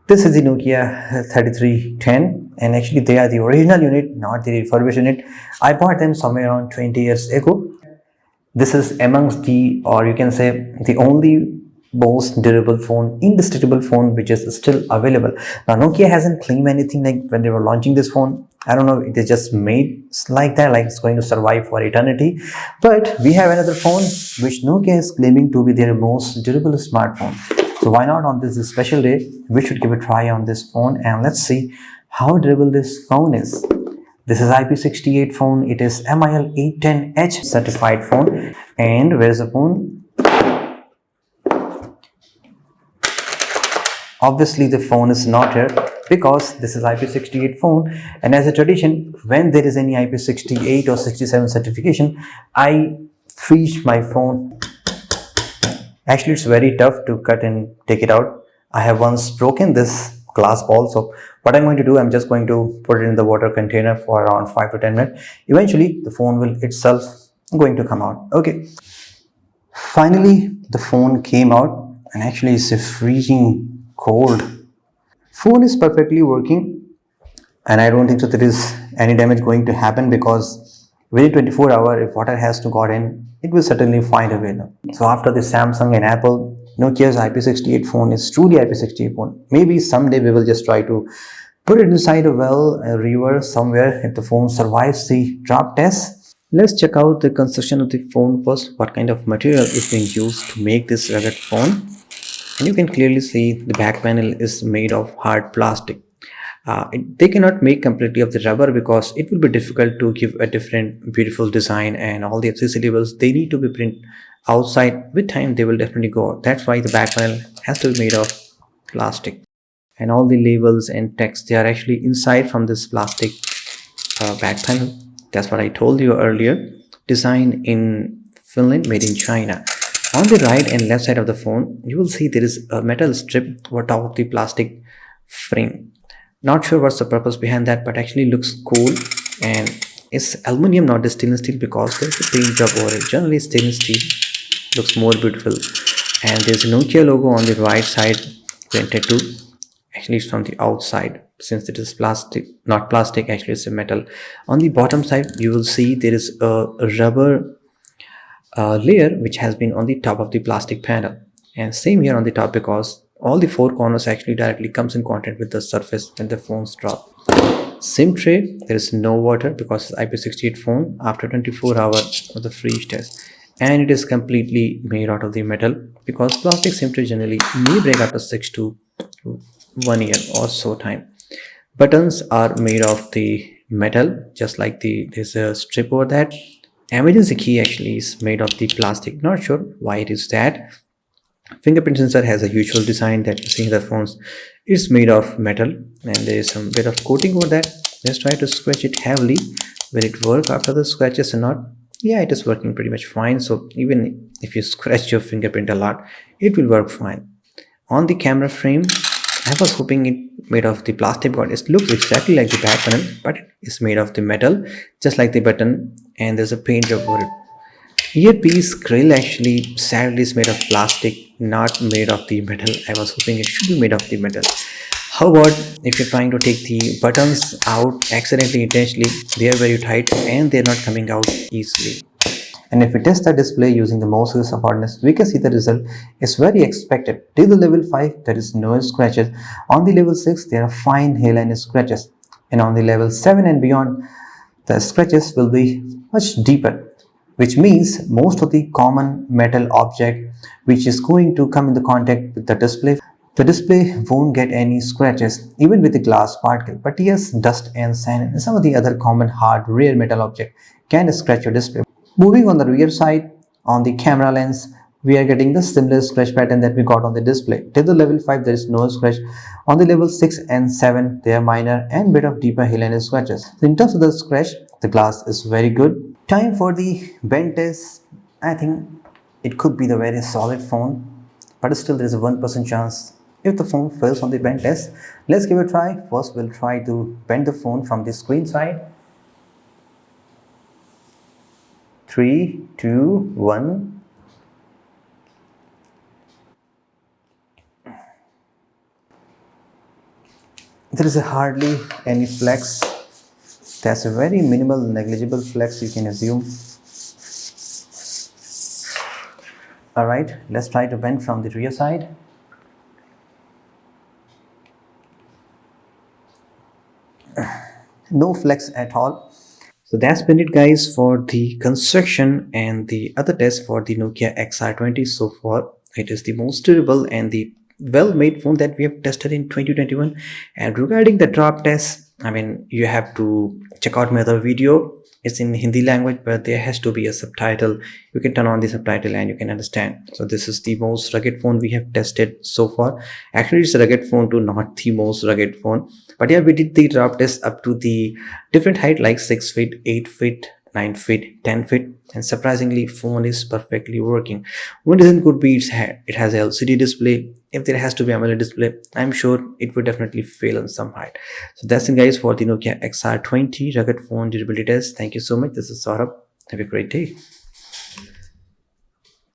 This is the Nokia 3310, and actually they are the original unit, not the refurbished unit. I bought them somewhere around 20 years ago. This is amongst the, or you can say, the only most durable phone, indestructible phone which is still available. Now Nokia hasn't claimed anything like when they were launching this phone. I don't know, it is just made like that, like it's going to survive for eternity. But we have another phone which Nokia is claiming to be their most durable smartphone. So why not on this special day, we should give a try on this phone and let's see how durable this phone is. This is IP68 phone. It is MIL 810H certified phone. And where is the phone? Obviously the phone is not here because this is IP68 phone, and as a tradition, when there is any IP68 or 67 certification, I freeze my phone. Actually, it's very tough to cut and take it out. I have once broken this glass ball, so what I'm going to do, I'm just going to put it in the water container for around 5 to 10 minutes. Eventually the phone will itself going to come out. Okay, finally the phone came out, and actually it's a freezing cold. Phone is perfectly working, and I don't think so there is any damage going to happen, because within 24 hours, if water has to got in, it will certainly find a way. So after the Samsung and Apple, Nokia's IP68 phone is truly IP68 phone. Maybe someday we will just try to put it inside a well, a river somewhere, if the phone survives the drop test. Let's check out the construction of the phone first. What kind of material is being used to make this rugged phone? And you can clearly see the back panel is made of hard plastic. They cannot make completely of the rubber because it will be difficult to give a different beautiful design, and all the FCC labels, they need to be printed outside. With time they will definitely go out. That's why the back panel has to be made of plastic, and all the labels and text, they are actually inside from this plastic back panel. That's what I told you earlier. Designed in Finland, made in China. On the right and left side of the phone, you will see there is a metal strip over top of the plastic frame. Not sure what's the purpose behind that, but actually looks cool, and it's aluminium, not the stainless steel, because there's a paint job over it. Generally stainless steel looks more beautiful, and there's a Nokia logo on the right side printed too. Actually it's from the outside, since it is plastic, not plastic, actually it's a metal. On the bottom side you will see there is a rubber layer which has been on the top of the plastic panel, and same here on the top, because all the four corners actually directly comes in contact with the surface when the phones drop. SIM tray, there is no water because it's IP68 phone after 24 hours of the freeze test, and it is completely made out of the metal, because plastic SIM tray generally may break after 6 to 1 year or so time. Buttons are made of the metal, just like there's a strip over that. Emergency key actually is made of the plastic. Not sure why it is that. Fingerprint sensor has a usual design that you see in the phones. It's made of metal, and there is some bit of coating over that. Let's try to scratch it heavily. Will it work after the scratches or not? Yeah, it is working pretty much fine. So even if you scratch your fingerprint a lot, it will work fine. On the camera frame, I was hoping it made of the plastic, but it looks exactly like the back panel, but it's made of the metal, just like the button, and there's a paint job over it. Earpiece grill actually sadly is made of plastic, not made of the metal. I was hoping it should be made of the metal. How about if you're trying to take the buttons out accidentally, intentionally, they are very tight and they're not coming out easily. And if we test the display using the mouse of hardness, we can see the result is very expected. Till the level 5, there is no scratches. On the level 6, there are fine hairline scratches. And on the level 7 and beyond, the scratches will be much deeper, which means most of the common metal object which is going to come into contact with the display won't get any scratches, even with the glass particle. But yes, dust and sand and some of the other common hard rare metal object can scratch your display. Moving on the rear side, on the camera lens, we are getting the similar scratch pattern that we got on the display. Till the level 5, there is no scratch. On the level 6 and 7, they are minor and bit of deeper hairline scratches. So in terms of the scratch, the glass is very good. Time for the bend test. I think it could be the very solid phone, but still there is a 1% chance if the phone fails on the bend test. Let's give it a try. First we'll try to bend the phone from the screen side. 3, 2, 1. There is hardly any flex. That's a very minimal, negligible flex you can assume. Alright, let's try to bend from the rear side. No flex at all. So that's been it, guys, for the construction and the other test for the Nokia XR20 so far. It is the most durable and the well-made phone that we have tested in 2021. And regarding the drop test, I mean, you have to check out my other video. It's in Hindi language, but there has to be a subtitle. You can turn on the subtitle and you can understand. So this is the most rugged phone we have tested so far. Actually, it's a rugged phone too, not the most rugged phone. But yeah, we did the drop test up to the different height like 6 feet, 8 feet, 9 feet, 10 feet, and surprisingly phone is perfectly working. One reason could be it has a LCD display. If there has to be AMOLED display, I'm sure it would definitely fail on some height. So that's it, guys, for the Nokia XR20 rugged phone durability test. Thank you so much. This is Saurabh. Have a great day.